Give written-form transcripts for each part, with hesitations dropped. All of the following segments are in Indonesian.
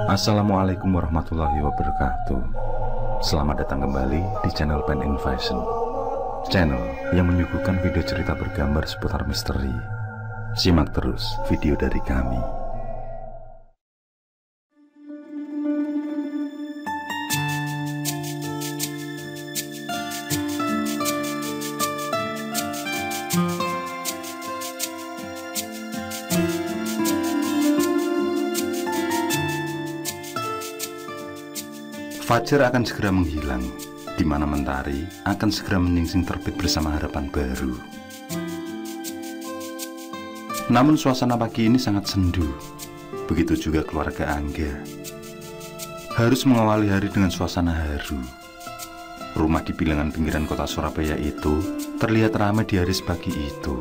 Assalamualaikum warahmatullahi wabarakatuh. Selamat datang kembali di channel Pen Invasion, channel yang menyuguhkan video cerita bergambar seputar misteri. Simak terus video dari kami. Fajar akan segera menghilang, di mana mentari akan segera menyingsing terbit bersama harapan baru. Namun suasana pagi ini sangat sendu, begitu juga keluarga Angga. Harus mengawali hari dengan suasana haru. Rumah di bilangan pinggiran kota Surabaya itu terlihat ramai di hari pagi itu.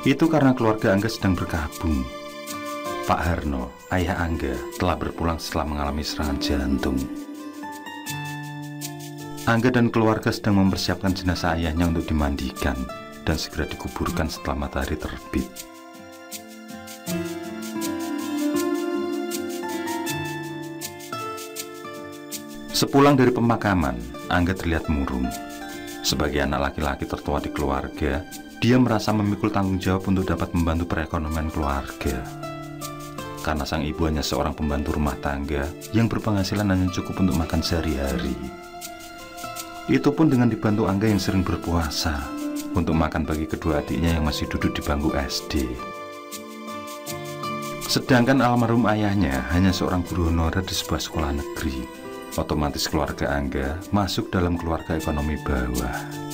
Itu karena keluarga Angga sedang berkabung. Pak Harno, ayah Angga, telah berpulang setelah mengalami serangan jantung. Angga dan keluarga sedang mempersiapkan jenazah ayahnya untuk dimandikan dan segera dikuburkan setelah matahari terbit. Sepulang dari pemakaman, Angga terlihat murung. Sebagai anak laki-laki tertua di keluarga, dia merasa memikul tanggung jawab untuk dapat membantu perekonomian keluarga. Karena sang ibu hanya seorang pembantu rumah tangga yang berpenghasilan hanya cukup untuk makan sehari-hari. Itu pun dengan dibantu Angga yang sering berpuasa untuk makan bagi kedua adiknya yang masih duduk di bangku SD. Sedangkan almarhum ayahnya hanya seorang guru honorer di sebuah sekolah negeri. Otomatis keluarga Angga masuk dalam keluarga ekonomi bawah.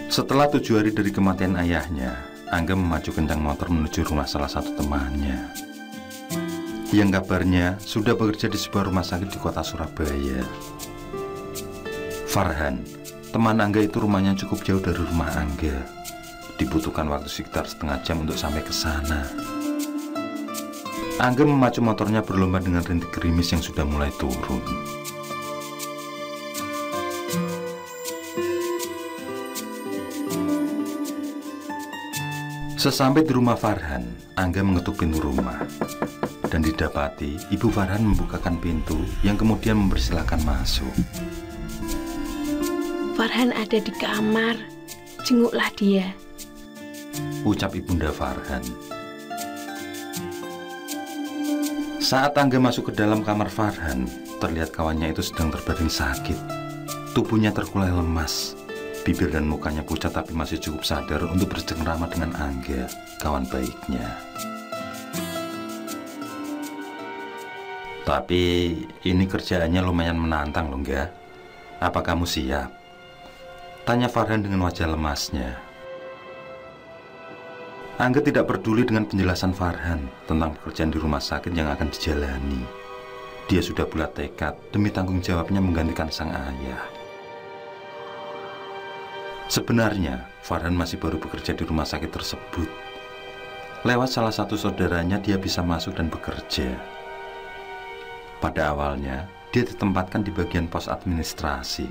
Setelah 7 hari dari kematian ayahnya, Angga memacu kencang motor menuju rumah salah satu temannya yang kabarnya sudah bekerja di sebuah rumah sakit di kota Surabaya. Farhan, teman Angga itu rumahnya cukup jauh dari rumah Angga. Dibutuhkan waktu sekitar setengah jam untuk sampai ke sana. Angga memacu motornya berlomba dengan rintik gerimis yang sudah mulai turun. Sesampai di rumah Farhan, Angga mengetuk pintu rumah dan didapati ibu Farhan membukakan pintu yang kemudian mempersilahkan masuk. Farhan ada di kamar, jenguklah dia, ucap ibunda Farhan. Saat Angga masuk ke dalam kamar Farhan, terlihat kawannya itu sedang terbaring sakit. Tubuhnya terkulai lemas. Bibir dan mukanya pucat tapi masih cukup sadar untuk bercengkrama dengan Angga, kawan baiknya. Tapi ini kerjaannya lumayan menantang loh, Angga. Apa kamu siap? Tanya Farhan dengan wajah lemasnya. Angga tidak peduli dengan penjelasan Farhan tentang pekerjaan di rumah sakit yang akan dijalani. Dia sudah bulat tekad demi tanggung jawabnya menggantikan sang ayah. Sebenarnya, Farhan masih baru bekerja di rumah sakit tersebut. Lewat salah satu saudaranya, dia bisa masuk dan bekerja. Pada awalnya, dia ditempatkan di bagian pos administrasi,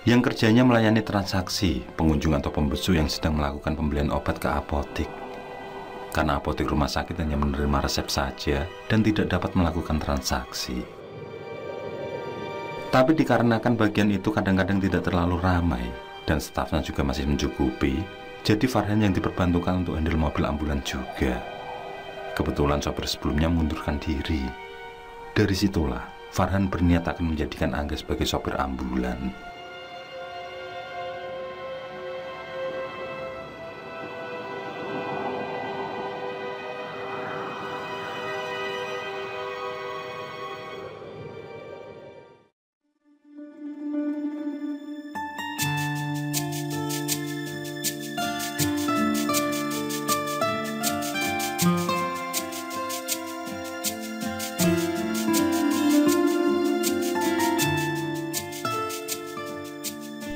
yang kerjanya melayani transaksi pengunjung atau pembesu yang sedang melakukan pembelian obat ke apotik. Karena apotik rumah sakit hanya menerima resep saja dan tidak dapat melakukan transaksi. Tapi dikarenakan bagian itu kadang-kadang tidak terlalu ramai dan stafnya juga masih mencukupi, jadi Farhan yang diperbantukan untuk handle mobil ambulan juga. Kebetulan sopir sebelumnya mengundurkan diri. Dari situlah Farhan berniat akan menjadikan Angga sebagai sopir ambulan.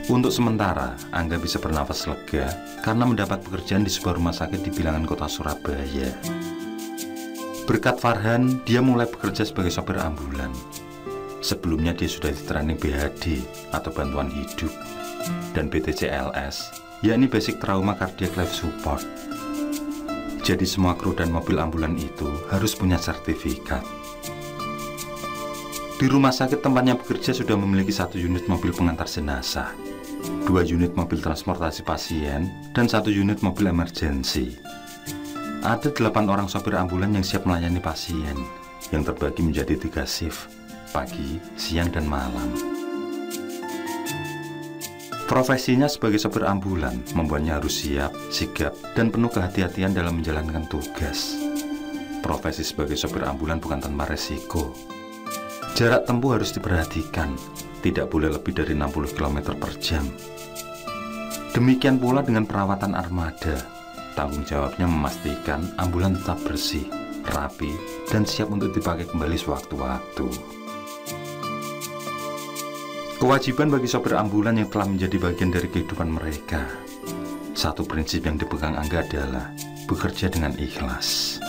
Untuk sementara, Angga bisa bernafas lega karena mendapat pekerjaan di sebuah rumah sakit di bilangan kota Surabaya. Berkat Farhan, dia mulai bekerja sebagai sopir ambulan. Sebelumnya dia sudah di training BHD atau bantuan hidup dan BTCLS, yakni Basic Trauma Cardiac Life Support. Jadi semua kru dan mobil ambulan itu harus punya sertifikat. Di rumah sakit tempatnya bekerja sudah memiliki 1 unit mobil pengantar jenazah, 2 unit mobil transportasi pasien, dan 1 unit mobil emergensi. Ada 8 orang sopir ambulan yang siap melayani pasien, yang terbagi menjadi 3 shift, pagi, siang, dan malam. Profesinya sebagai sopir ambulan membuatnya harus siap, sigap, dan penuh kehati-hatian dalam menjalankan tugas. Profesi sebagai sopir ambulan bukan tanpa resiko. Jarak tempuh harus diperhatikan, tidak boleh lebih dari 60 km per jam. Demikian pula dengan perawatan armada. Tanggung jawabnya memastikan ambulan tetap bersih, rapi, dan siap untuk dipakai kembali sewaktu-waktu. Kewajiban bagi sopir ambulan yang telah menjadi bagian dari kehidupan mereka. Satu prinsip yang dipegang Angga adalah bekerja dengan ikhlas.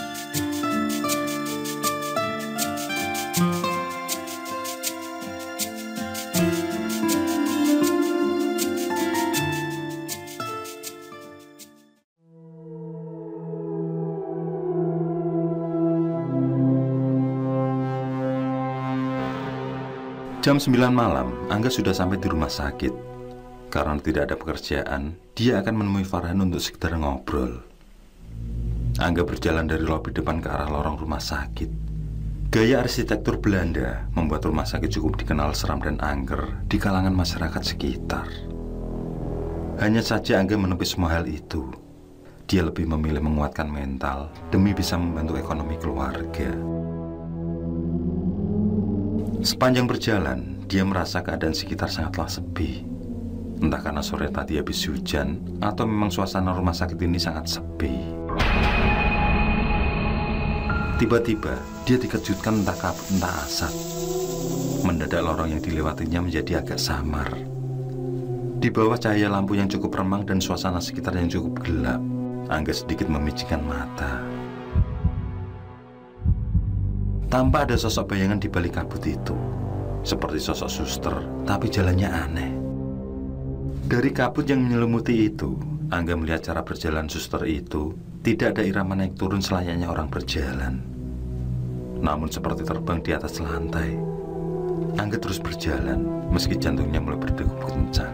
Jam 9 malam, Angga sudah sampai di rumah sakit. Karena tidak ada pekerjaan, dia akan menemui Farhan untuk sekedar ngobrol. Angga berjalan dari lobi depan ke arah lorong rumah sakit. Gaya arsitektur Belanda membuat rumah sakit cukup dikenal seram dan angker di kalangan masyarakat sekitar. Hanya saja Angga menepi semua hal itu. Dia lebih memilih menguatkan mental demi bisa membantu ekonomi keluarga. Sepanjang berjalan, dia merasa keadaan sekitar sangatlah sepi. Entah karena sore tadi habis hujan, atau memang suasana rumah sakit ini sangat sepi. Tiba-tiba, dia dikejutkan entah kabut entah asap. Mendadak lorong yang dilewatinya menjadi agak samar. Di bawah cahaya lampu yang cukup remang dan suasana sekitar yang cukup gelap, Angga sedikit memicingkan mata. Tampak ada sosok bayangan di balik kabut itu. Seperti sosok suster, tapi jalannya aneh. Dari kabut yang menyelimuti itu, Angga melihat cara berjalan suster itu tidak ada irama naik turun selayaknya orang berjalan. Namun seperti terbang di atas lantai. Angga terus berjalan, meski jantungnya mulai berdegup kencang.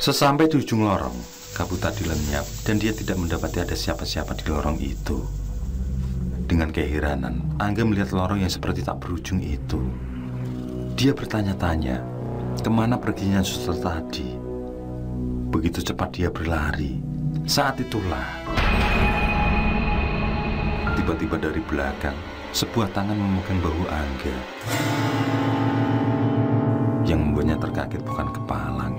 Sesampai di ujung lorong, kabut tadi lenyap dan dia tidak mendapati ada siapa-siapa di lorong itu. Dengan keheranan, Angga melihat lorong yang seperti tak berujung itu. Dia bertanya-tanya, kemana perginya suster tadi? Begitu cepat dia berlari. Saat itulah, tiba-tiba dari belakang, sebuah tangan memegang bahu Angga. Yang membuatnya terkaget bukan kepalang.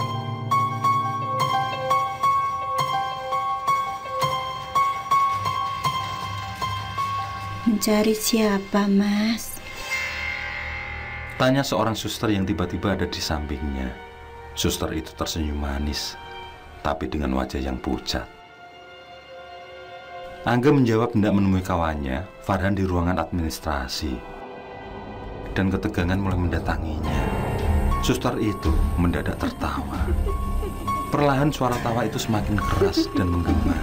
Mencari siapa, Mas? Tanya seorang suster yang tiba-tiba ada di sampingnya. Suster itu tersenyum manis, tapi dengan wajah yang pucat. Angga menjawab hendak menemui kawannya, Farhan, di ruangan administrasi. Dan ketegangan mulai mendatanginya. Suster itu mendadak tertawa. Perlahan suara tawa itu semakin keras dan menggema.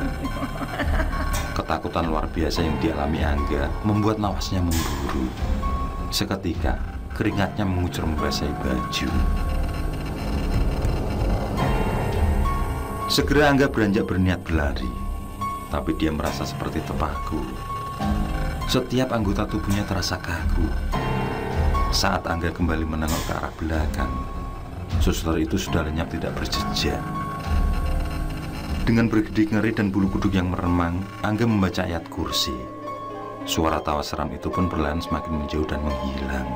Ketakutan luar biasa yang dialami Angga membuat nawasnya memburu. Seketika, keringatnya mengucur membasahi baju. Segera Angga beranjak berniat berlari, tapi dia merasa seperti terpaku. Setiap anggota tubuhnya terasa kaku. Saat Angga kembali menengok ke arah belakang, suster itu sudah lenyap tidak berjejak. Dengan bergidik ngeri dan bulu kuduk yang meremang, Angga membaca ayat kursi. Suara tawa seram itu pun perlahan semakin menjauh dan menghilang.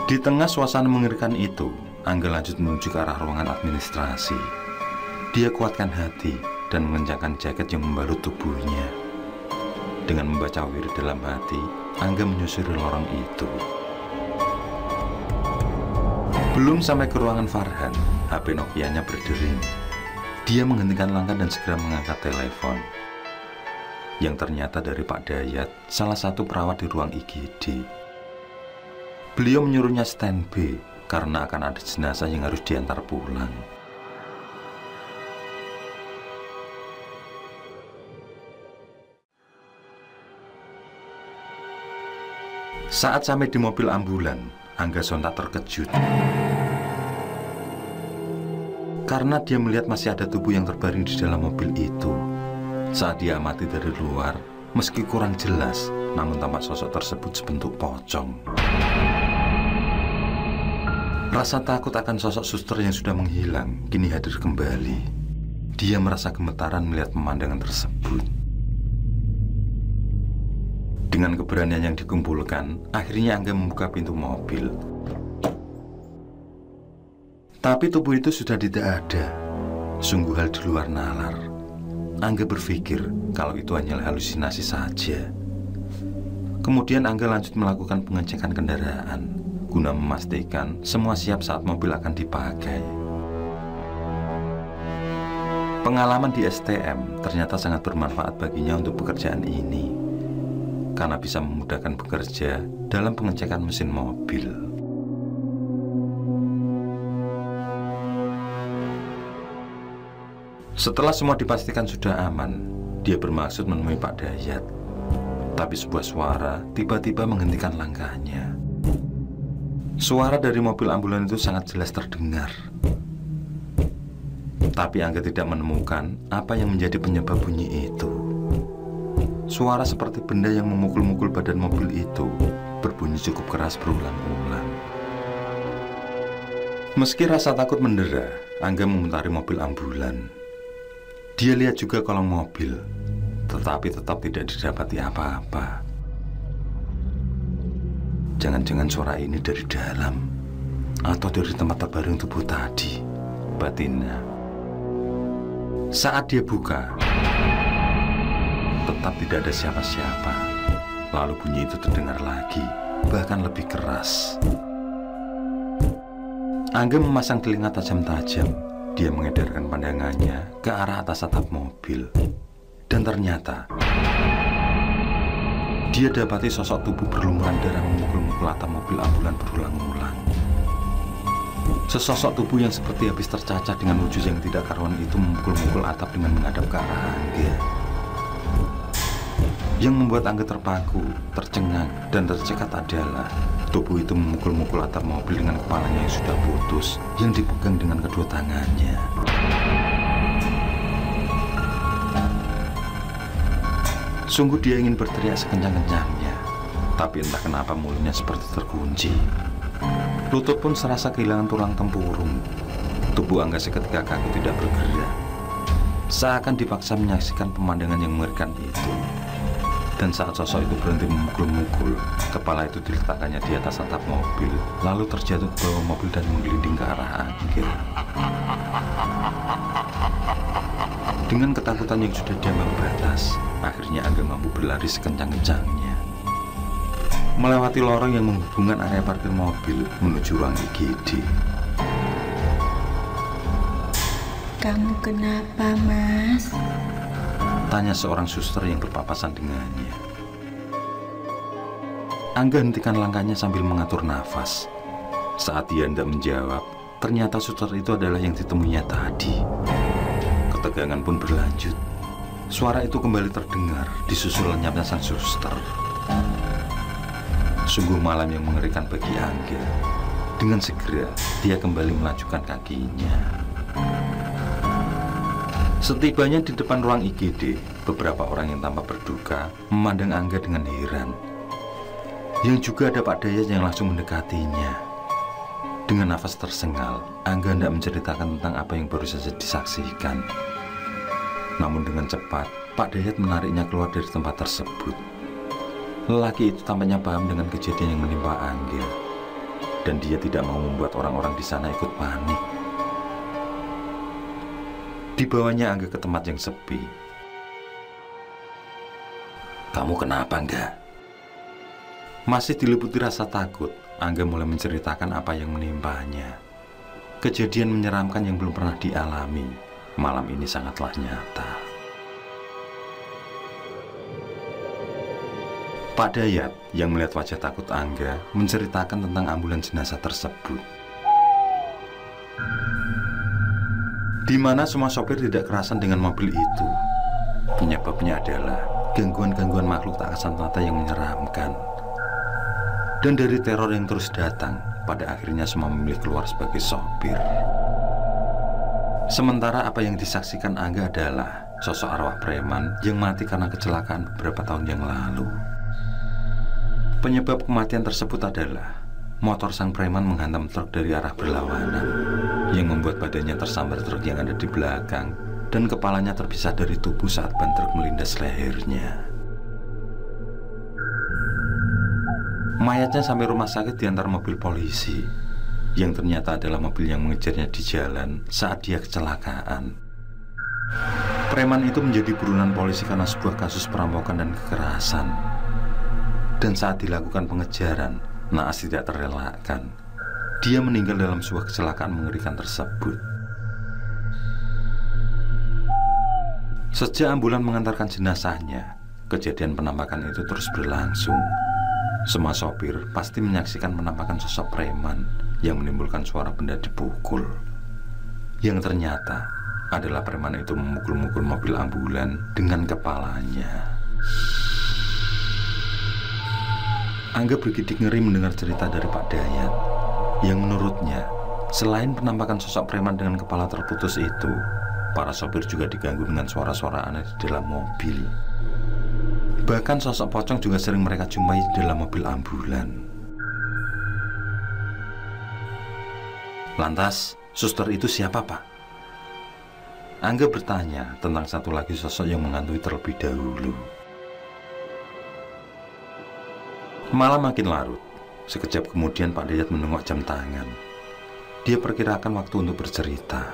Di tengah suasana mengerikan itu, Angga lanjut menuju ke arah ruangan administrasi. Dia kuatkan hati dan mengencangkan jaket yang membalut tubuhnya. Dengan membaca wirid dalam hati, Angga menyusuri lorong itu. Belum sampai ke ruangan Farhan, HP Nokia-nya berdering. Dia menghentikan langkah dan segera mengangkat telepon. Yang ternyata dari Pak Dayat, salah satu perawat di ruang IGD. Beliau menyuruhnya standby karena akan ada jenazah yang harus diantar pulang. Saat sampai di mobil ambulan, Angga sontak terkejut. Karena dia melihat masih ada tubuh yang terbaring di dalam mobil itu. Saat dia amati dari luar, meski kurang jelas, namun tampak sosok tersebut sebentuk pocong. Rasa takut akan sosok suster yang sudah menghilang kini hadir kembali. Dia merasa gemetaran melihat pemandangan tersebut. Dengan keberanian yang dikumpulkan, akhirnya Angga membuka pintu mobil. Tapi tubuh itu sudah tidak ada. Sungguh hal di luar nalar. Angga berpikir kalau itu hanyalah halusinasi saja. Kemudian Angga lanjut melakukan pengecekan kendaraan guna memastikan semua siap saat mobil akan dipakai. Pengalaman di STM ternyata sangat bermanfaat baginya untuk pekerjaan ini, karena bisa memudahkan bekerja dalam pengecekan mesin mobil. Setelah semua dipastikan sudah aman, dia bermaksud menemui Pak Dayat. Tapi sebuah suara tiba-tiba menghentikan langkahnya. Suara dari mobil ambulan itu sangat jelas terdengar. Tapi Angga tidak menemukan apa yang menjadi penyebab bunyi itu. Suara seperti benda yang memukul-mukul badan mobil itu berbunyi cukup keras berulang-ulang. Meski rasa takut mendera, Angga memuntari mobil ambulan. Dia lihat juga kolong mobil, tetapi tetap tidak didapati apa-apa. Jangan-jangan suara ini dari dalam atau dari tempat terbaring tubuh tadi, batinnya. Saat dia buka, tetap tidak ada siapa-siapa. Lalu bunyi itu terdengar lagi, bahkan lebih keras. Angga memasang telinga tajam-tajam. Dia mengedarkan pandangannya ke arah atas atap mobil. Dan ternyata dia dapati sosok tubuh berlumuran darah memukul-mukul atap mobil ambulan berulang-ulang. Sesosok tubuh yang seperti habis tercacat dengan wujud yang tidak karuan itu memukul-mukul atap dengan menghadap ke arah Angga. Yang membuat Angga terpaku, tercengang, dan tercekat adalah tubuh itu memukul-mukul atap mobil dengan kepalanya yang sudah putus, yang dipegang dengan kedua tangannya. Sungguh dia ingin berteriak sekencang-kencangnya, tapi entah kenapa mulutnya seperti terkunci. Lutut pun serasa kehilangan tulang tempurung. Tubuh Angga seketika kaku tidak bergerak, seakan dipaksa menyaksikan pemandangan yang mengerikan itu. Dan saat sosok itu berhenti memukul-mukul, kepala itu diletakkannya di atas atap mobil, lalu terjatuh ke bawah mobil dan menggelinding ke arah Angga. Dengan ketakutan yang sudah diambang batas, akhirnya Angga mampu berlari sekencang-kencangnya, melewati lorong yang menghubungkan area parkir mobil menuju ruang IGD. Kamu kenapa, Mas? Tanya seorang suster yang berpapasan dengannya. Angga hentikan langkahnya sambil mengatur nafas. Saat dia hendak menjawab, ternyata suster itu adalah yang ditemuinya tadi. Ketegangan pun berlanjut. Suara itu kembali terdengar, disusul lenyapnya sang suster. Sungguh malam yang mengerikan bagi Angga. Dengan segera, dia kembali melajukan kakinya. Setibanya di depan ruang IGD, beberapa orang yang tampak berduka memandang Angga dengan heran. Yang juga ada Pak Dayat yang langsung mendekatinya. Dengan nafas tersengal, Angga hendak menceritakan tentang apa yang baru saja disaksikan. Namun dengan cepat, Pak Dayat menariknya keluar dari tempat tersebut. Lelaki itu tampaknya paham dengan kejadian yang menimpa Angga, dan dia tidak mau membuat orang-orang di sana ikut panik. Dibawanya Angga ke tempat yang sepi. Kamu kenapa, Angga? Masih diliputi rasa takut, Angga mulai menceritakan apa yang menimpanya. Kejadian menyeramkan yang belum pernah dialami malam ini sangatlah nyata. Pak Dayat yang melihat wajah takut Angga menceritakan tentang ambulans jenazah tersebut, di mana semua sopir tidak kerasan dengan mobil itu. Penyebabnya adalah gangguan-gangguan makhluk tak kasat mata yang menyeramkan. Dan dari teror yang terus datang, pada akhirnya semua memilih keluar sebagai sopir. Sementara apa yang disaksikan Angga adalah sosok arwah preman yang mati karena kecelakaan beberapa tahun yang lalu. Penyebab kematian tersebut adalah motor sang preman menghantam truk dari arah berlawanan, yang membuat badannya tersambar truk yang ada di belakang dan kepalanya terpisah dari tubuh saat ban truk melindas lehernya. Mayatnya sampai rumah sakit diantar mobil polisi, yang ternyata adalah mobil yang mengejarnya di jalan saat dia kecelakaan. Preman itu menjadi buronan polisi karena sebuah kasus perampokan dan kekerasan. Dan saat dilakukan pengejaran, naas tidak terelakkan, dia meninggal dalam sebuah kecelakaan mengerikan tersebut. Sejak ambulan mengantarkan jenazahnya, kejadian penampakan itu terus berlangsung. Semua sopir pasti menyaksikan penampakan sosok preman yang menimbulkan suara benda dipukul, yang ternyata adalah preman itu memukul-mukul mobil ambulan dengan kepalanya. Angga bergidik ngeri mendengar cerita dari Pak Dayat, yang menurutnya selain penampakan sosok preman dengan kepala terputus itu, para sopir juga diganggu dengan suara-suara aneh di dalam mobil. Bahkan sosok pocong juga sering mereka jumpai di dalam mobil ambulan. Lantas, suster itu siapa, Pak? Angga bertanya tentang satu lagi sosok yang menghantui terlebih dahulu. Malam makin larut. Sekejap kemudian Pak Dayat menengok jam tangan. Dia perkirakan waktu untuk bercerita,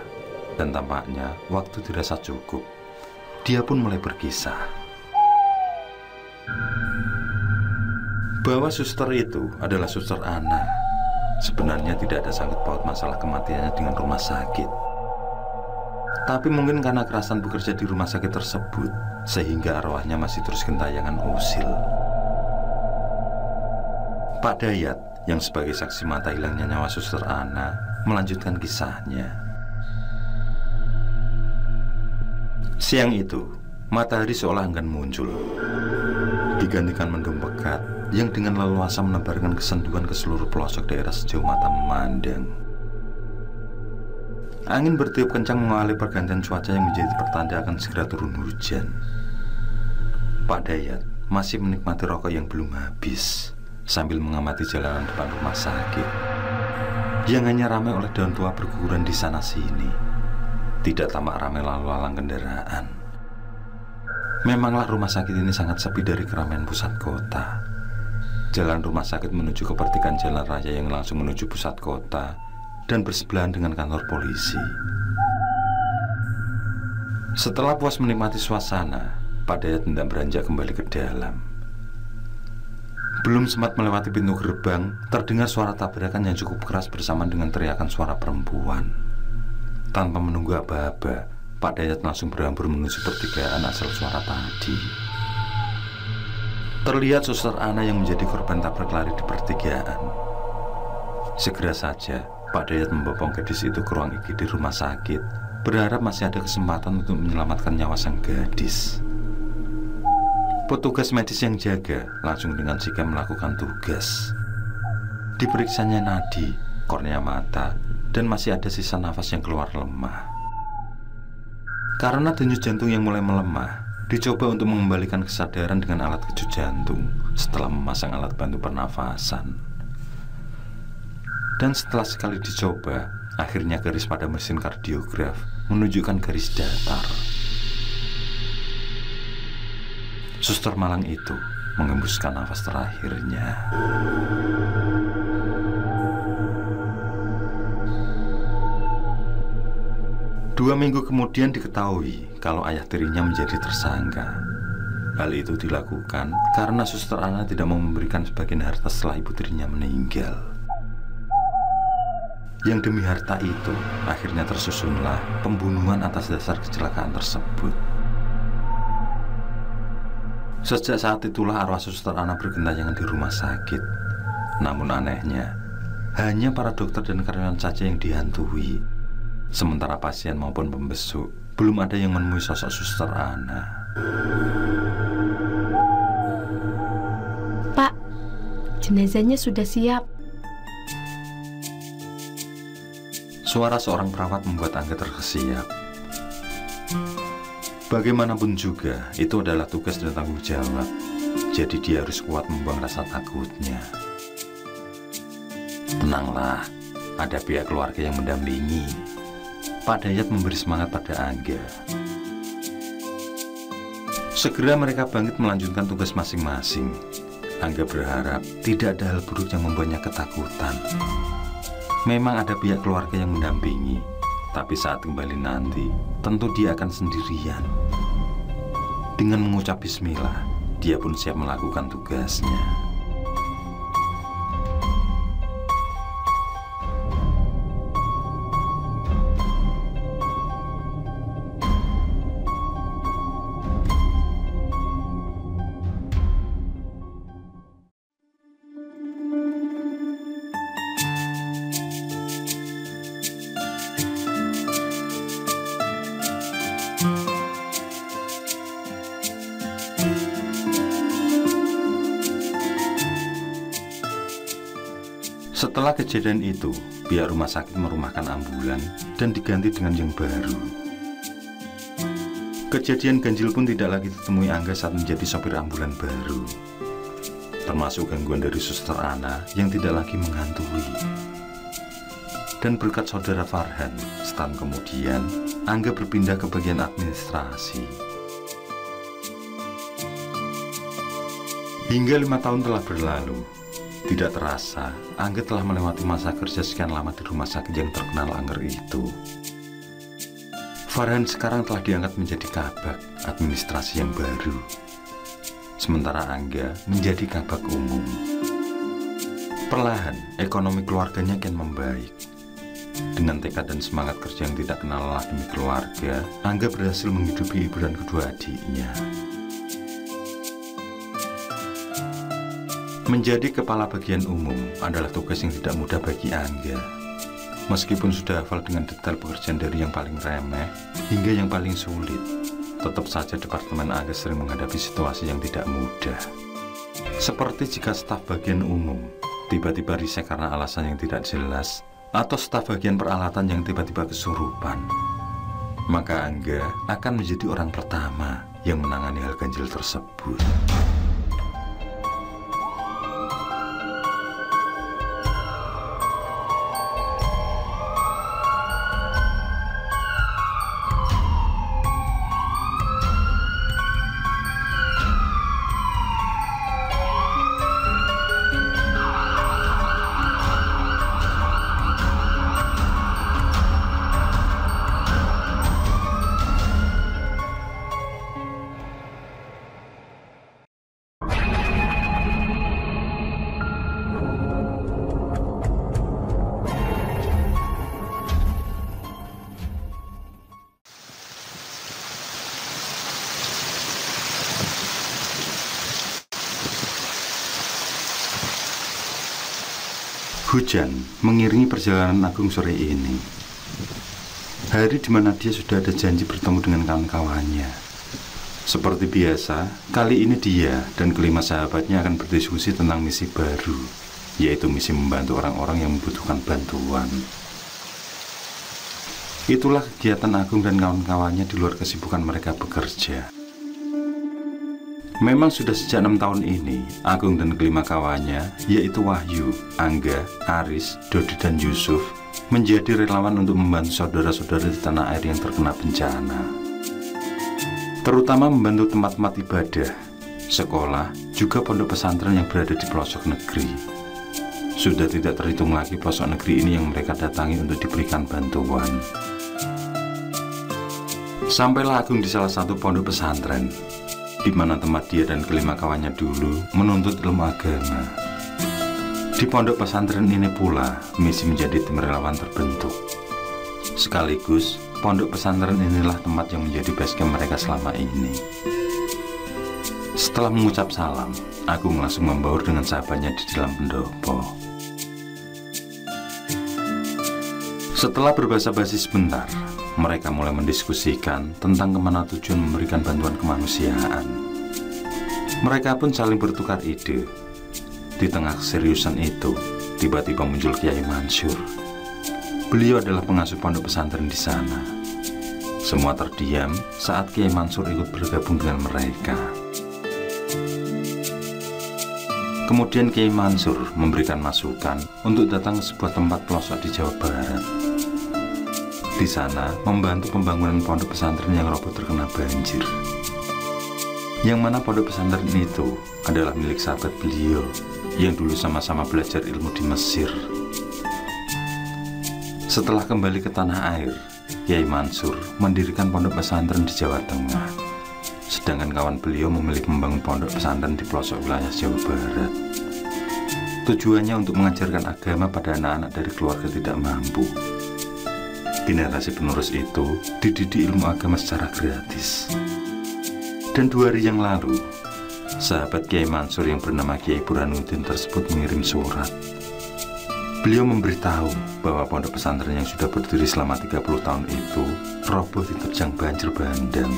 dan tampaknya waktu dirasa cukup. Dia pun mulai berkisah bahwa suster itu adalah suster Ana. Sebenarnya tidak ada sangkut paut masalah kematiannya dengan rumah sakit. Tapi mungkin karena kerasan bekerja di rumah sakit tersebut, sehingga arwahnya masih terus gentayangan usil. Pak Dayat yang sebagai saksi mata hilangnya nyawa suster Ana melanjutkan kisahnya. Siang itu, matahari seolah enggan muncul, digantikan mendung pekat yang dengan leluasa menebarkan kesenduan ke seluruh pelosok daerah sejauh mata memandang. Angin bertiup kencang mengawali pergantian cuaca yang menjadi pertanda akan segera turun hujan. Pak Dayat masih menikmati rokok yang belum habis sambil mengamati jalanan depan rumah sakit yang hanya ramai oleh daun tua berguguran di sana sini. Tidak tampak ramai lalu lalang kendaraan. Memanglah rumah sakit ini sangat sepi dari keramaian pusat kota. Jalan rumah sakit menuju ke pertigaan jalan raya yang langsung menuju pusat kota dan bersebelahan dengan kantor polisi. Setelah puas menikmati suasana, Pak Dayat hendak beranjak kembali ke dalam. Belum sempat melewati pintu gerbang, terdengar suara tabrakan yang cukup keras bersamaan dengan teriakan suara perempuan. Tanpa menunggu aba-aba, Pak Dayat langsung berhambur menuju pertigaan asal suara tadi. Terlihat suster Ana yang menjadi korban tabrak lari di pertigaan. Segera saja, Pak Dayat membopong gadis itu ke ruang IGD rumah sakit, berharap masih ada kesempatan untuk menyelamatkan nyawa sang gadis. Petugas medis yang jaga langsung dengan sigap melakukan tugas. Diperiksanya nadi, kornea mata, dan masih ada sisa nafas yang keluar lemah. Karena denyut jantung yang mulai melemah, dicoba untuk mengembalikan kesadaran dengan alat kejut jantung setelah memasang alat bantu pernafasan. Dan setelah sekali dicoba, akhirnya garis pada mesin kardiograf menunjukkan garis datar. Suster malang itu mengembuskan nafas terakhirnya. Dua minggu kemudian diketahui kalau ayah tirinya menjadi tersangka. Hal itu dilakukan karena suster Ana tidak mau memberikan sebagian harta setelah ibu tirinya meninggal. Yang demi harta itu, akhirnya tersusunlah pembunuhan atas dasar kecelakaan tersebut. Sejak saat itulah arwah Suster Ana bergentayangan di rumah sakit. Namun anehnya, hanya para dokter dan karyawan saja yang dihantui. Sementara pasien maupun pembesuk, belum ada yang menemui sosok Suster Ana. Pak, jenazahnya sudah siap. Suara seorang perawat membuat Angga terkesiap. Bagaimanapun juga, itu adalah tugas dan tanggung jawab. Jadi dia harus kuat membuang rasa takutnya. Tenanglah, ada pihak keluarga yang mendampingi. Pak Dayat memberi semangat pada Angga. Segera mereka bangkit melanjutkan tugas masing-masing. Angga berharap tidak ada hal buruk yang membuatnya ketakutan. Memang ada pihak keluarga yang mendampingi, tapi saat kembali nanti, tentu dia akan sendirian. Dengan mengucap bismillah, dia pun siap melakukan tugasnya. Setelah kejadian itu, pihak rumah sakit merumahkan ambulan dan diganti dengan yang baru. Kejadian ganjil pun tidak lagi ditemui Angga saat menjadi sopir ambulan baru. Termasuk gangguan dari Suster Ana yang tidak lagi menghantui. Dan berkat saudara Farhan, setahun kemudian, Angga berpindah ke bagian administrasi. Hingga 5 tahun telah berlalu. Tidak terasa, Angga telah melewati masa kerja sekian lama di rumah sakit yang terkenal angker itu. Farhan sekarang telah diangkat menjadi kabak administrasi yang baru. Sementara Angga menjadi kabak umum. Perlahan, ekonomi keluarganya kian membaik. Dengan tekad dan semangat kerja yang tidak kenal lelah demi keluarga, Angga berhasil menghidupi ibu dan kedua adiknya. Menjadi kepala bagian umum adalah tugas yang tidak mudah bagi Angga. Meskipun sudah hafal dengan detail pekerjaan dari yang paling remeh hingga yang paling sulit, tetap saja departemen Angga sering menghadapi situasi yang tidak mudah. Seperti jika staf bagian umum tiba-tiba risek karena alasan yang tidak jelas, atau staf bagian peralatan yang tiba-tiba kesurupan, maka Angga akan menjadi orang pertama yang menangani hal ganjil tersebut. Hujan mengiringi perjalanan Agung sore ini. Hari di mana dia sudah ada janji bertemu dengan kawan-kawannya. Seperti biasa, kali ini dia dan kelima sahabatnya akan berdiskusi tentang misi baru, yaitu misi membantu orang-orang yang membutuhkan bantuan. Itulah kegiatan Agung dan kawan-kawannya di luar kesibukan mereka bekerja. Memang sudah sejak 6 tahun ini, Agung dan kelima kawannya, yaitu Wahyu, Angga, Aris, Dodi, dan Yusuf, menjadi relawan untuk membantu saudara-saudara di tanah air yang terkena bencana. Terutama membantu tempat-tempat ibadah, sekolah, juga pondok pesantren yang berada di pelosok negeri. Sudah tidak terhitung lagi pelosok negeri ini yang mereka datangi untuk diberikan bantuan. Sampailah Agung di salah satu pondok pesantren, di mana tempat dia dan kelima kawannya dulu menuntut ilmu agama. Di pondok pesantren ini pula, misi menjadi tim relawan terbentuk. Sekaligus, pondok pesantren inilah tempat yang menjadi basecamp mereka selama ini. Setelah mengucap salam, Agung langsung membaur dengan sahabatnya di dalam pendopo. Setelah berbahasa-basi sebentar, mereka mulai mendiskusikan tentang kemana tujuan memberikan bantuan kemanusiaan. Mereka pun saling bertukar ide. Di tengah keseriusan itu, tiba-tiba muncul Kiai Mansur. Beliau adalah pengasuh pondok pesantren di sana. Semua terdiam saat Kiai Mansur ikut bergabung dengan mereka. Kemudian Kiai Mansur memberikan masukan untuk datang ke sebuah tempat pelosok di Jawa Barat. Di sana membantu pembangunan pondok pesantren yang roboh terkena banjir. Yang mana pondok pesantren itu adalah milik sahabat beliau yang dulu sama-sama belajar ilmu di Mesir. Setelah kembali ke tanah air, Kiai Mansur mendirikan pondok pesantren di Jawa Tengah. Sedangkan kawan beliau memilih membangun pondok pesantren di pelosok wilayah Jawa Barat. Tujuannya untuk mengajarkan agama pada anak-anak dari keluarga tidak mampu. Generasi penerus itu dididik ilmu agama secara gratis. Dan 2 hari yang lalu, sahabat Kiai Mansur yang bernama Kiai Burhanuddin tersebut mengirim surat. Beliau memberitahu bahwa pondok pesantren yang sudah berdiri selama 30 tahun itu roboh diterjang banjir bandang.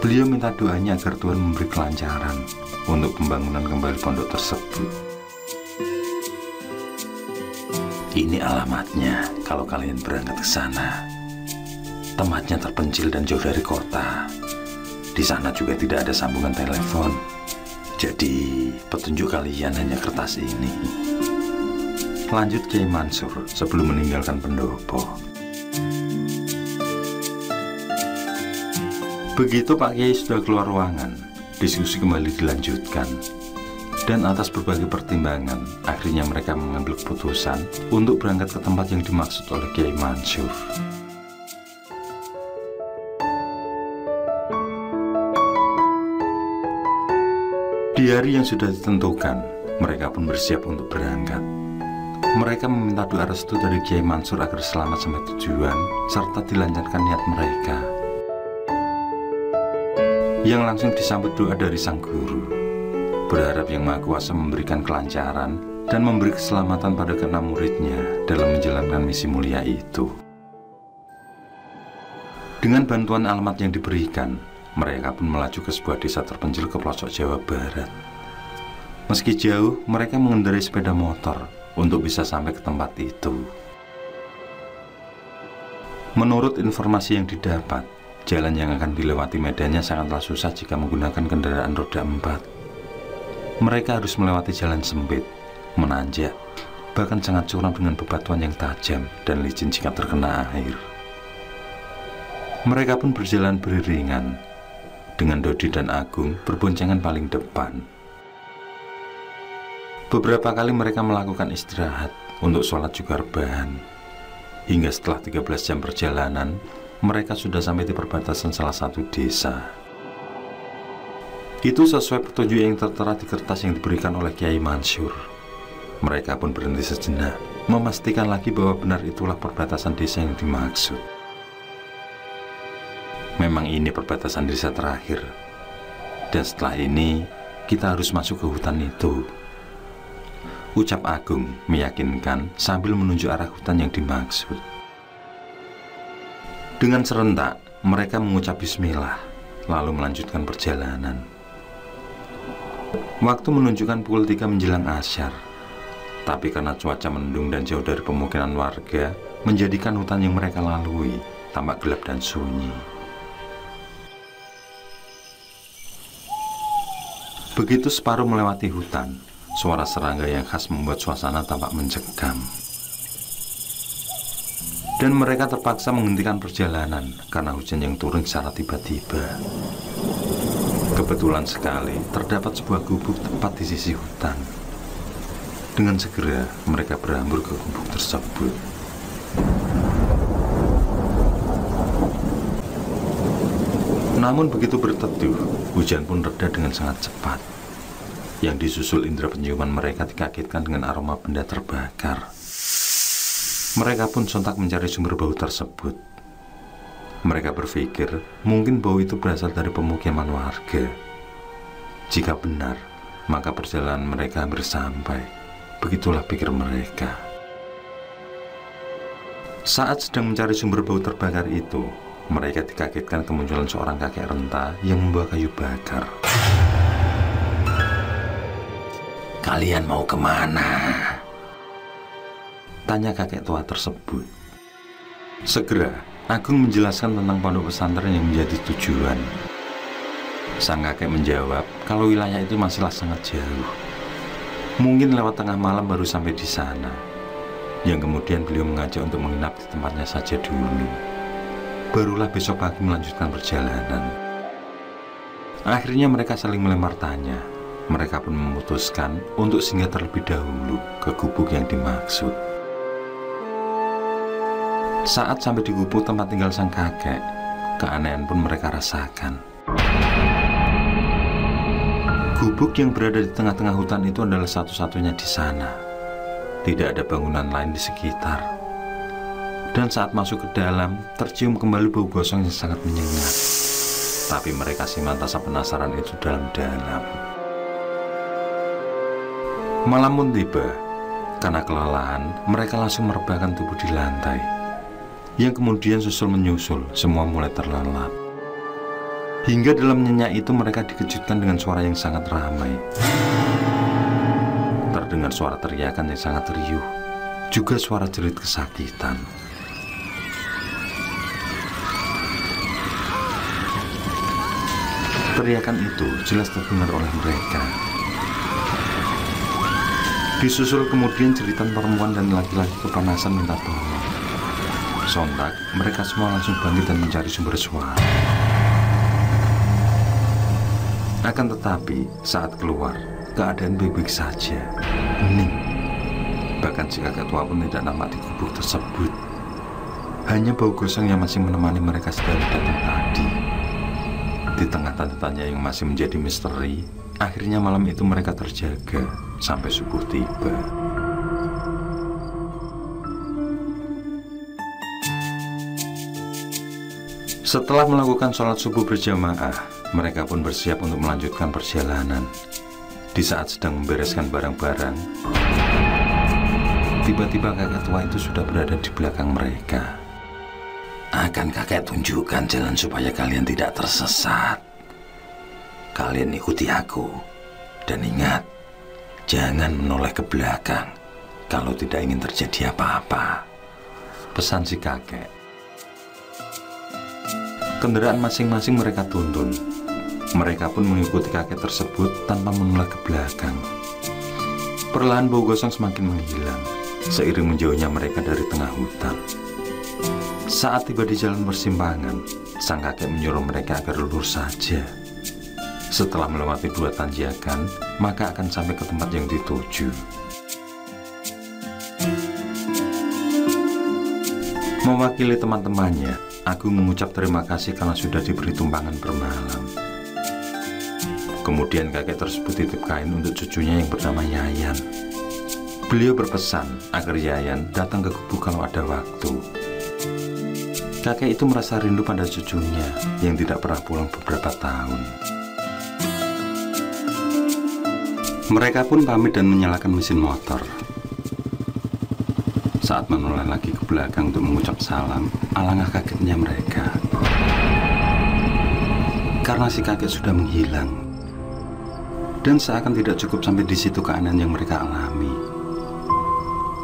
Beliau minta doanya agar Tuhan memberi kelancaran untuk pembangunan kembali pondok tersebut. Ini alamatnya kalau kalian berangkat ke sana. Tempatnya terpencil dan jauh dari kota. Di sana juga tidak ada sambungan telepon. Jadi petunjuk kalian hanya kertas ini. Lanjut Kiai Mansur sebelum meninggalkan pendopo. Begitu Pak Kiai sudah keluar ruangan, diskusi kembali dilanjutkan. Dan atas berbagai pertimbangan, akhirnya mereka mengambil keputusan untuk berangkat ke tempat yang dimaksud oleh Kiai Mansur. Di hari yang sudah ditentukan, mereka pun bersiap untuk berangkat. Mereka meminta doa restu dari Kiai Mansur agar selamat sampai tujuan, serta dilancarkan niat mereka. Yang langsung disambut doa dari sang guru, berharap Yang Maha Kuasa memberikan kelancaran dan memberi keselamatan pada ke-6 muridnya dalam menjalankan misi mulia itu. Dengan bantuan alamat yang diberikan, mereka pun melaju ke sebuah desa terpencil ke pelosok Jawa Barat. Meski jauh, mereka mengendarai sepeda motor untuk bisa sampai ke tempat itu. Menurut informasi yang didapat, jalan yang akan dilewati medannya sangatlah susah jika menggunakan kendaraan roda 4. Mereka harus melewati jalan sempit, menanjak, bahkan sangat curam dengan bebatuan yang tajam dan licin jika terkena air. Mereka pun berjalan beriringan, dengan Dodi dan Agung berboncengan paling depan. Beberapa kali mereka melakukan istirahat untuk sholat juga rebahan. Hingga setelah 13 jam perjalanan, mereka sudah sampai di perbatasan salah satu desa. Itu sesuai petunjuk yang tertera di kertas yang diberikan oleh Kiai Mansur. Mereka pun berhenti sejenak, memastikan lagi bahwa benar itulah perbatasan desa yang dimaksud. Memang ini perbatasan desa terakhir. Dan setelah ini, kita harus masuk ke hutan itu. Ucap Agung meyakinkan sambil menunjuk arah hutan yang dimaksud. Dengan serentak, mereka mengucap bismillah, lalu melanjutkan perjalanan. Waktu menunjukkan pukul 3 menjelang asyar. Tapi karena cuaca mendung dan jauh dari pemukiman warga, menjadikan hutan yang mereka lalui tampak gelap dan sunyi. Begitu separuh melewati hutan, suara serangga yang khas membuat suasana tampak mencekam. Dan mereka terpaksa menghentikan perjalanan karena hujan yang turun secara tiba-tiba. Kebetulan sekali terdapat sebuah gubuk tepat di sisi hutan. Dengan segera mereka berhambuur ke gubuk tersebut. Namun begitu berteduh, hujan pun reda dengan sangat cepat. Yang disusul indera penciuman mereka dikagetkan dengan aroma benda terbakar. Mereka pun sontak mencari sumber bau tersebut. Mereka berpikir mungkin bau itu berasal dari pemukiman warga. Jika benar, maka perjalanan mereka hampir sampai. Begitulah pikir mereka. Saat sedang mencari sumber bau terbakar itu, mereka dikagetkan kemunculan seorang kakek renta yang membawa kayu bakar. "Kalian mau kemana?" tanya kakek tua tersebut. Segera, Agung menjelaskan tentang pondok pesantren yang menjadi tujuan. Sang kakek menjawab kalau wilayah itu masihlah sangat jauh. Mungkin lewat tengah malam baru sampai di sana. Yang kemudian beliau mengajak untuk menginap di tempatnya saja dulu. Barulah besok pagi melanjutkan perjalanan. Akhirnya mereka saling melempar tanya. Mereka pun memutuskan untuk singgah terlebih dahulu ke gubuk yang dimaksud. Saat sampai di gubuk tempat tinggal sang kakek, keanehan pun mereka rasakan. Gubuk yang berada di tengah-tengah hutan itu adalah satu-satunya di sana. Tidak ada bangunan lain di sekitar. Dan saat masuk ke dalam, tercium kembali bau gosong yang sangat menyengat. Tapi mereka simpan rasa penasaran itu dalam-dalam. Malam pun tiba. Karena kelelahan, mereka langsung merebahkan tubuh di lantai. Yang kemudian susul menyusul, semua mulai terlelap. Hingga dalam nyenyak itu mereka dikejutkan dengan suara yang sangat ramai. Terdengar suara teriakan yang sangat riuh, juga suara jerit kesakitan. Teriakan itu jelas terdengar oleh mereka. Disusul kemudian jeritan perempuan dan laki-laki kepanasan minta tolong. Sontak, mereka semua langsung bangkit dan mencari sumber suara. Akan tetapi, saat keluar, keadaan baik-baik saja, hening. Bahkan si kakek tua pun tidak nampak di gubuk tersebut. Hanya bau gosong yang masih menemani mereka sedari datang tadi. Di tengah tanda tanya yang masih menjadi misteri, akhirnya malam itu mereka terjaga sampai subuh tiba. Setelah melakukan sholat subuh berjamaah, mereka pun bersiap untuk melanjutkan perjalanan. Di saat sedang membereskan barang-barang, tiba-tiba kakek tua itu sudah berada di belakang mereka. "Akan kakek tunjukkan jalan supaya kalian tidak tersesat. Kalian ikuti aku. Dan ingat, jangan menoleh ke belakang kalau tidak ingin terjadi apa-apa," pesan si kakek. Kendaraan masing-masing mereka tuntun. Mereka pun mengikuti kakek tersebut tanpa menoleh ke belakang. Perlahan bau gosong semakin menghilang, seiring menjauhnya mereka dari tengah hutan. Saat tiba di jalan persimpangan, sang kakek menyuruh mereka agar lurus saja. Setelah melewati 2 tanjakan, maka akan sampai ke tempat yang dituju. Mewakili teman-temannya, Agung mengucap terima kasih karena sudah diberi tumpangan bermalam. Kemudian kakek tersebut titip kain untuk cucunya yang bernama Yayan. Beliau berpesan agar Yayan datang ke gubuk kalau ada waktu. Kakek itu merasa rindu pada cucunya yang tidak pernah pulang beberapa tahun. Mereka pun pamit dan menyalakan mesin motor. Saat menoleh lagi ke belakang untuk mengucap salam, alangkah kagetnya mereka. Karena si kakek sudah menghilang. Dan seakan tidak cukup sampai di situ keanehan yang mereka alami.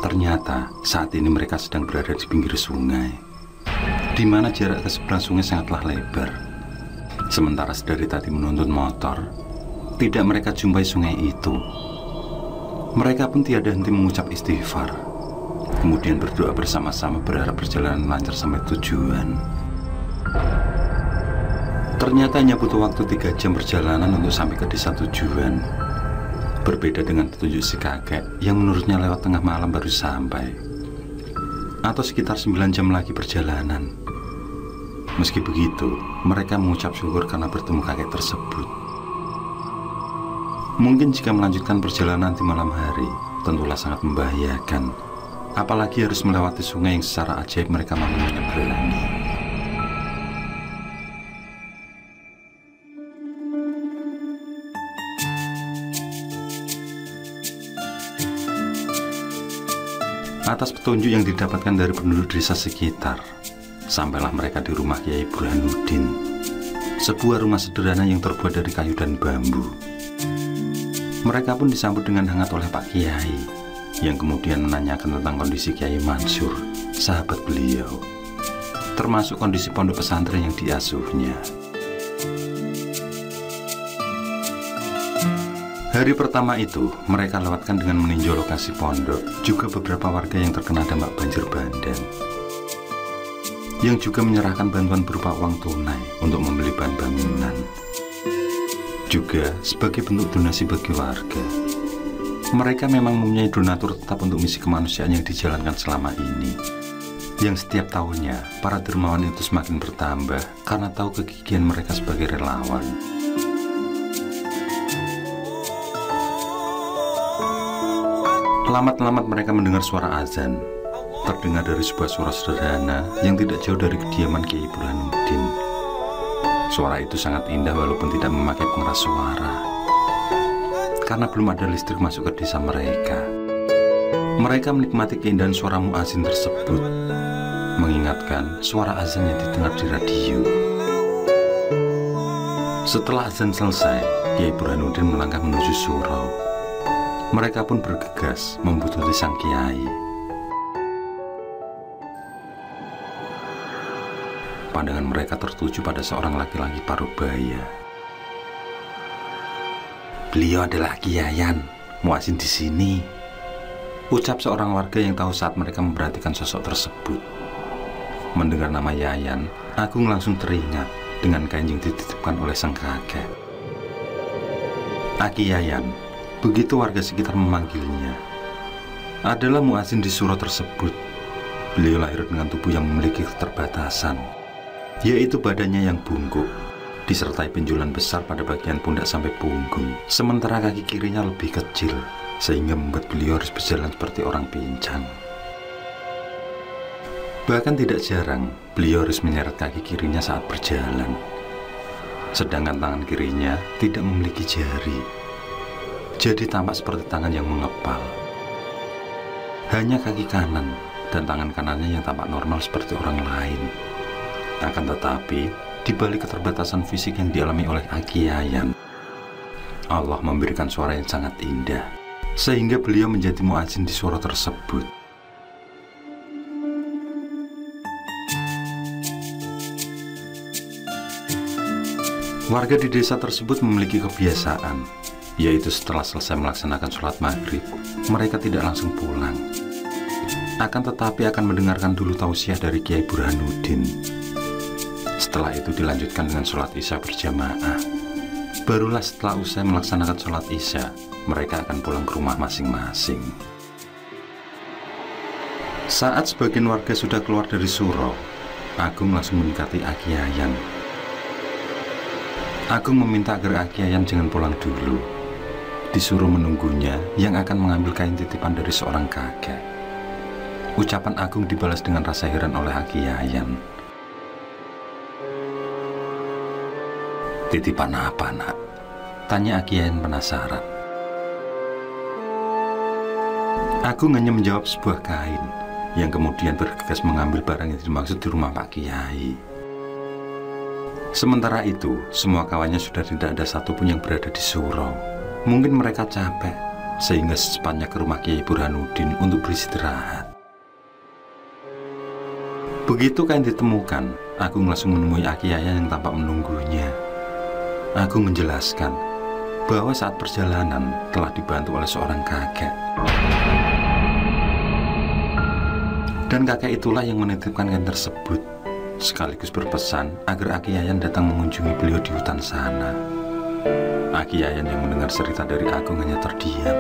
Ternyata saat ini mereka sedang berada di pinggir sungai, di mana jarak ke seberang sungai sangatlah lebar. Sementara sedari tadi menuntun motor, tidak mereka jumpai sungai itu. Mereka pun tiada henti mengucap istighfar. Kemudian berdoa bersama-sama berharap perjalanan lancar sampai tujuan. Ternyata hanya butuh waktu 3 jam perjalanan untuk sampai ke desa tujuan. Berbeda dengan petunjuk si kakek yang menurutnya lewat tengah malam baru sampai. Atau sekitar 9 jam lagi perjalanan. Meski begitu, mereka mengucap syukur karena bertemu kakek tersebut. Mungkin jika melanjutkan perjalanan di malam hari, tentulah sangat membahayakan. Apalagi harus melewati sungai yang secara ajaib mereka mampu menyeberangi. Atas petunjuk yang didapatkan dari penduduk desa sekitar, sampailah mereka di rumah Kiai Burhanuddin, sebuah rumah sederhana yang terbuat dari kayu dan bambu. Mereka pun disambut dengan hangat oleh Pak Kiai, yang kemudian menanyakan tentang kondisi Kiai Mansur, sahabat beliau, termasuk kondisi pondok pesantren yang diasuhnya. Hari pertama itu, mereka lewatkan dengan meninjau lokasi pondok, juga beberapa warga yang terkena dampak banjir bandang, yang juga menyerahkan bantuan berupa uang tunai untuk membeli bahan bangunan, juga sebagai bentuk donasi bagi warga. Mereka memang mempunyai donatur tetap untuk misi kemanusiaan yang dijalankan selama ini, yang setiap tahunnya para dermawan itu semakin bertambah karena tahu kegigihan mereka sebagai relawan. Lamat-lamat mereka mendengar suara azan, terdengar dari sebuah surau sederhana yang tidak jauh dari kediaman Kiai Burhanuddin. Suara itu sangat indah walaupun tidak memakai pengeras suara, karena belum ada listrik masuk ke desa mereka. Mereka menikmati keindahan suara muazin tersebut, mengingatkan suara azan yang didengar di radio. Setelah azan selesai, Kiai Burhanuddin melangkah menuju surau. Mereka pun bergegas membutuhkan sang kiai. Pandangan mereka tertuju pada seorang laki-laki parubaya. "Beliau adalah Kiayan, muazin di sini," ucap seorang warga yang tahu saat mereka memperhatikan sosok tersebut. Mendengar nama Yayan, Agung langsung teringat dengan kain yang dititipkan oleh sang kakek. Aki Yayan, begitu warga sekitar memanggilnya, adalah muazin di surau tersebut. Beliau lahir dengan tubuh yang memiliki keterbatasan, yaitu badannya yang bungkuk, disertai benjolan besar pada bagian pundak sampai punggung, sementara kaki kirinya lebih kecil, sehingga membuat beliau harus berjalan seperti orang pincang. Bahkan tidak jarang, beliau harus menyeret kaki kirinya saat berjalan, sedangkan tangan kirinya tidak memiliki jari. Jadi tampak seperti tangan yang mengepal. Hanya kaki kanan dan tangan kanannya yang tampak normal seperti orang lain. Akan tetapi, di balik keterbatasan fisik yang dialami oleh Aki Yayan, Allah memberikan suara yang sangat indah, sehingga beliau menjadi muazin di surau tersebut. Warga di desa tersebut memiliki kebiasaan, yaitu setelah selesai melaksanakan sholat maghrib, mereka tidak langsung pulang. Akan tetapi akan mendengarkan dulu tausiah dari Kiai Burhanuddin. Setelah itu dilanjutkan dengan sholat isya berjamaah. Barulah setelah usai melaksanakan sholat isya, mereka akan pulang ke rumah masing-masing. Saat sebagian warga sudah keluar dari surau, Agung langsung mendekati Aki Yayan. Agung meminta agar Aki Yayan jangan pulang dulu, disuruh menunggunya yang akan mengambil kain titipan dari seorang kakek. Ucapan Agung dibalas dengan rasa heran oleh Aki Yayan. "Titipan apa, nak?" tanya Aki Yayan penasaran. Agung hanya menjawab sebuah kain, yang kemudian bergegas mengambil barang yang dimaksud di rumah Pak Kiai. Sementara itu, semua kawannya sudah tidak ada satupun yang berada di surau. Mungkin mereka capek, sehingga secepatnya ke rumah Kiai Burhanuddin untuk beristirahat. Begitu kain ditemukan, Agung langsung menemui Aki Yayan yang tampak menunggunya. Agung menjelaskan bahwa saat perjalanan telah dibantu oleh seorang kakek. Dan kakek itulah yang menitipkan kain tersebut, sekaligus berpesan agar Aki Yayan datang mengunjungi beliau di hutan sana. Aki Yayan yang mendengar cerita dari Agung hanya terdiam.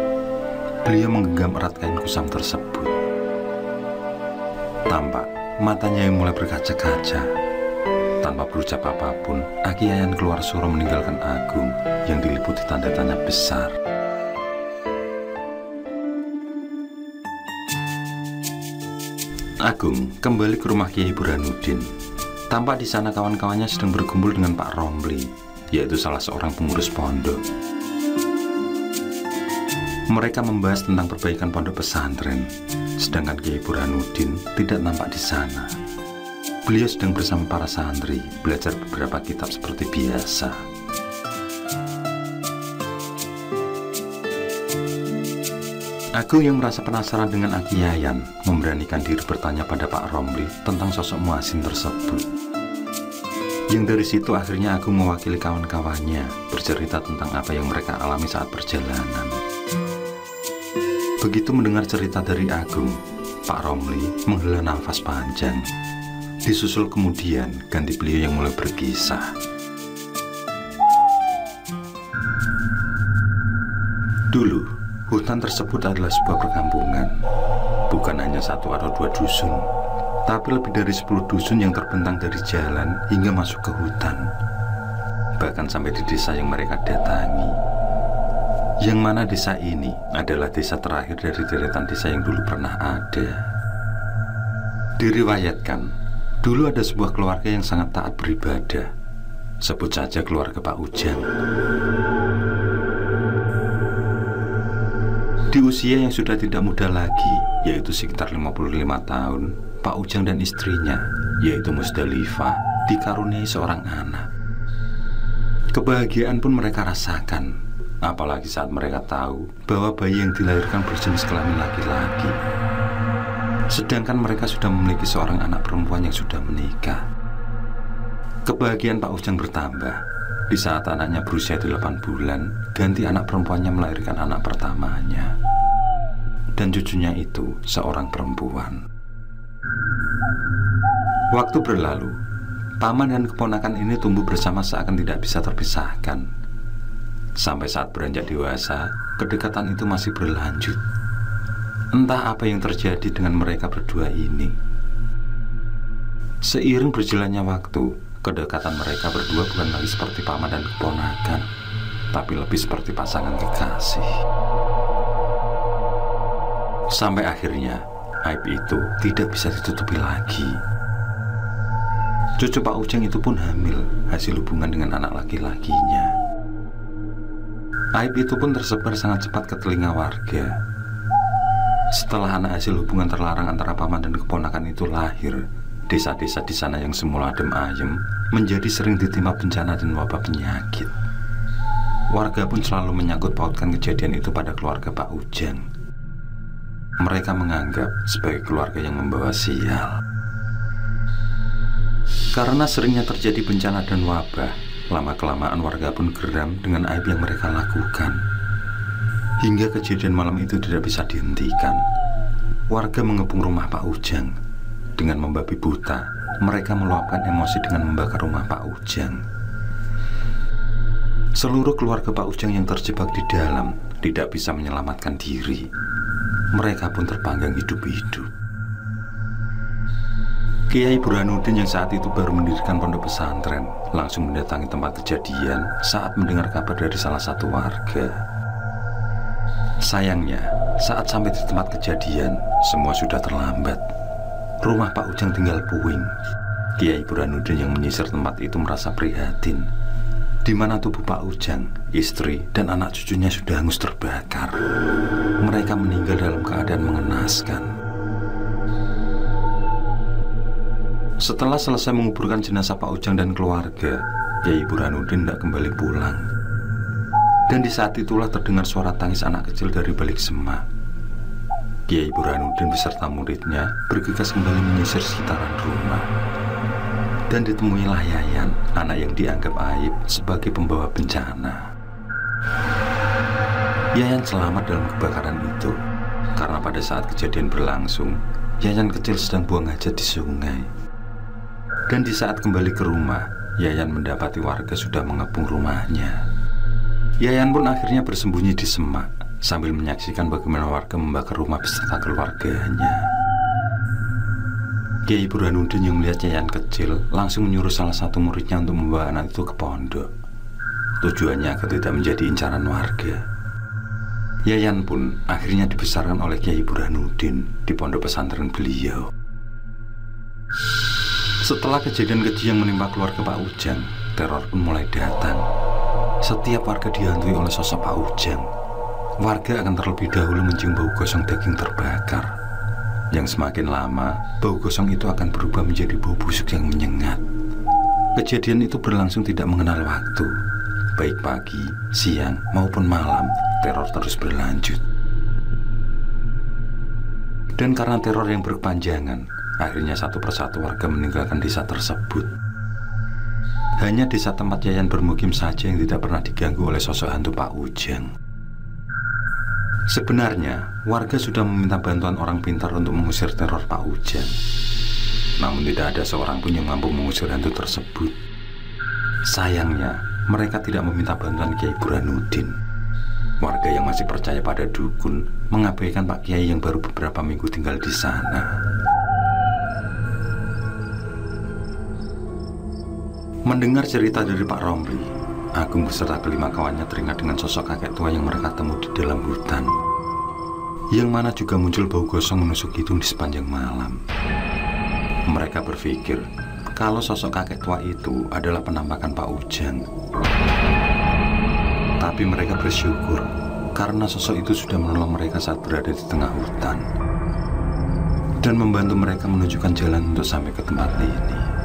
Beliau menggenggam erat kain kusam tersebut. Tampak matanya yang mulai berkaca-kaca. Tanpa berucap apapun, Aki Yayan keluar surau meninggalkan Agung yang diliputi tanda tanya besar. Agung kembali ke rumah Kiai Burhanuddin. Tampak di sana kawan-kawannya sedang berkumpul dengan Pak Romli, yaitu salah seorang pengurus pondok. Mereka membahas tentang perbaikan pondok pesantren, sedangkan Kiai Burhanuddin tidak nampak di sana. Beliau sedang bersama para santri belajar beberapa kitab seperti biasa. Agung yang merasa penasaran dengan Aki Yayan memberanikan diri bertanya pada Pak Romli tentang sosok muadzin tersebut. Yang dari situ akhirnya Agung mewakili kawan-kawannya bercerita tentang apa yang mereka alami saat perjalanan. Begitu mendengar cerita dari Agung, Pak Romli menghela nafas panjang. Disusul kemudian ganti beliau yang mulai berkisah. Dulu, hutan tersebut adalah sebuah perkampungan. Bukan hanya satu atau dua dusun, tapi lebih dari 10 dusun yang terbentang dari jalan hingga masuk ke hutan. Bahkan sampai di desa yang mereka datangi. Yang mana desa ini adalah desa terakhir dari deretan desa yang dulu pernah ada. Diriwayatkan, dulu ada sebuah keluarga yang sangat taat beribadah. Sebut saja keluarga Pak Ujang. Di usia yang sudah tidak muda lagi, yaitu sekitar 55 tahun, Pak Ujang dan istrinya, yaitu Musdalifah, dikaruniai seorang anak. Kebahagiaan pun mereka rasakan, apalagi saat mereka tahu bahwa bayi yang dilahirkan berjenis kelamin laki-laki. Sedangkan mereka sudah memiliki seorang anak perempuan yang sudah menikah. Kebahagiaan Pak Ujang bertambah di saat anaknya berusia 8 bulan, ganti anak perempuannya melahirkan anak pertamanya. Dan cucunya itu seorang perempuan. Waktu berlalu, paman dan keponakan ini tumbuh bersama seakan tidak bisa terpisahkan. Sampai saat beranjak dewasa, kedekatan itu masih berlanjut. Entah apa yang terjadi dengan mereka berdua ini. Seiring berjalannya waktu, kedekatan mereka berdua bukan lagi seperti paman dan keponakan, tapi lebih seperti pasangan kekasih. Sampai akhirnya, aib itu tidak bisa ditutupi lagi. Cucu Pak Ujang itu pun hamil hasil hubungan dengan anak laki-lakinya. Aib itu pun tersebar sangat cepat ke telinga warga. Setelah anak hasil hubungan terlarang antara paman dan keponakan itu lahir, desa-desa di sana yang semula adem ayem menjadi sering ditimpa bencana dan wabah penyakit. Warga pun selalu menyangkut pautkan kejadian itu pada keluarga Pak Ujang. Mereka menganggap sebagai keluarga yang membawa sial. Karena seringnya terjadi bencana dan wabah, lama-kelamaan warga pun geram dengan aib yang mereka lakukan. Hingga kejadian malam itu tidak bisa dihentikan. Warga mengepung rumah Pak Ujang. Dengan membabi buta, mereka meluapkan emosi dengan membakar rumah Pak Ujang. Seluruh keluarga Pak Ujang yang terjebak di dalam tidak bisa menyelamatkan diri. Mereka pun terpanggang hidup-hidup. Kiai Burhanuddin yang saat itu baru mendirikan pondok pesantren langsung mendatangi tempat kejadian saat mendengar kabar dari salah satu warga. Sayangnya, saat sampai di tempat kejadian, semua sudah terlambat. Rumah Pak Ujang tinggal puing. Kiai Burhanuddin yang menyisir tempat itu merasa prihatin, di mana tubuh Pak Ujang, istri, dan anak cucunya sudah hangus terbakar. Mereka meninggal dalam keadaan mengenaskan. Setelah selesai menguburkan jenazah Pak Ujang dan keluarga, Kiai Burhanuddin tidak kembali pulang. Dan di saat itulah terdengar suara tangis anak kecil dari balik semak. Kiai Burhanuddin beserta muridnya bergegas kembali menyisir sekitaran rumah. Dan ditemuilah Yayan, anak yang dianggap aib sebagai pembawa bencana. Yayan selamat dalam kebakaran itu, karena pada saat kejadian berlangsung, Yayan kecil sedang buang hajat di sungai. Dan di saat kembali ke rumah, Yayan mendapati warga sudah mengepung rumahnya. Yayan pun akhirnya bersembunyi di semak, sambil menyaksikan bagaimana warga membakar rumah beserta keluarganya. Kiai Burhanuddin yang melihat Yayan kecil langsung menyuruh salah satu muridnya untuk membawa anak itu ke pondok. Tujuannya agar tidak menjadi incaran warga. Yayan pun akhirnya dibesarkan oleh Kiai Burhanuddin di pondok pesantren beliau. Setelah kejadian keji yang menimpa keluarga Pak Ujang, teror pun mulai datang. Setiap warga dihantui oleh sosok Pak Ujang. Warga akan terlebih dahulu mencium bau gosong daging terbakar. Yang semakin lama, bau gosong itu akan berubah menjadi bau busuk yang menyengat. Kejadian itu berlangsung tidak mengenal waktu. Baik pagi, siang, maupun malam, teror terus berlanjut. Dan karena teror yang berkepanjangan, akhirnya satu persatu warga meninggalkan desa tersebut. Hanya desa tempat Yayan bermukim saja yang tidak pernah diganggu oleh sosok hantu Pak Ujang. Sebenarnya, warga sudah meminta bantuan orang pintar untuk mengusir teror Pak Ujang. Namun tidak ada seorang pun yang mampu mengusir hantu tersebut. Sayangnya, mereka tidak meminta bantuan Kiai Burhanuddin. Warga yang masih percaya pada dukun mengabaikan Pak Kiai yang baru beberapa minggu tinggal di sana. Mendengar cerita dari Pak Romli, Agung beserta kelima kawannya teringat dengan sosok kakek tua yang mereka temui di dalam hutan, yang mana juga muncul bau gosong menusuk hidung di sepanjang malam. Mereka berpikir kalau sosok kakek tua itu adalah penampakan Pak Ujang. Tapi mereka bersyukur karena sosok itu sudah menolong mereka saat berada di tengah hutan dan membantu mereka menunjukkan jalan untuk sampai ke tempat ini.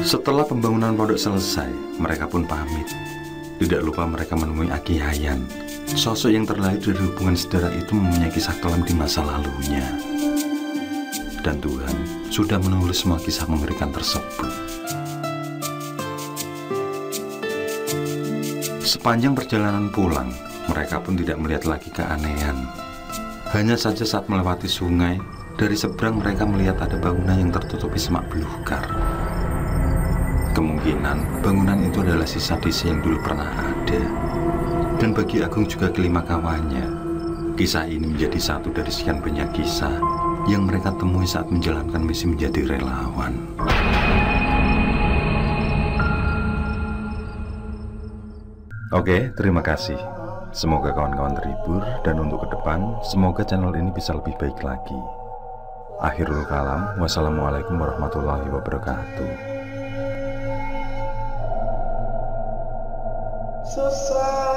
Setelah pembangunan pondok selesai, mereka pun pamit. Tidak lupa mereka menemui Aki Yayan. Sosok yang terlahir dari hubungan saudara itu mempunyai kisah kelam di masa lalunya. Dan Tuhan sudah menulis semua kisah mengerikan tersebut. Sepanjang perjalanan pulang, mereka pun tidak melihat lagi keanehan. Hanya saja saat melewati sungai, dari seberang mereka melihat ada bangunan yang tertutupi semak belukar. Kemungkinan bangunan itu adalah sisa desa yang dulu pernah ada. Dan bagi Agung juga kelima kawannya, kisah ini menjadi satu dari sekian banyak kisah yang mereka temui saat menjalankan misi menjadi relawan. Oke, terima kasih. Semoga kawan-kawan terhibur, dan untuk ke depan, semoga channel ini bisa lebih baik lagi. Akhirul kalam, wassalamualaikum warahmatullahi wabarakatuh. So sad.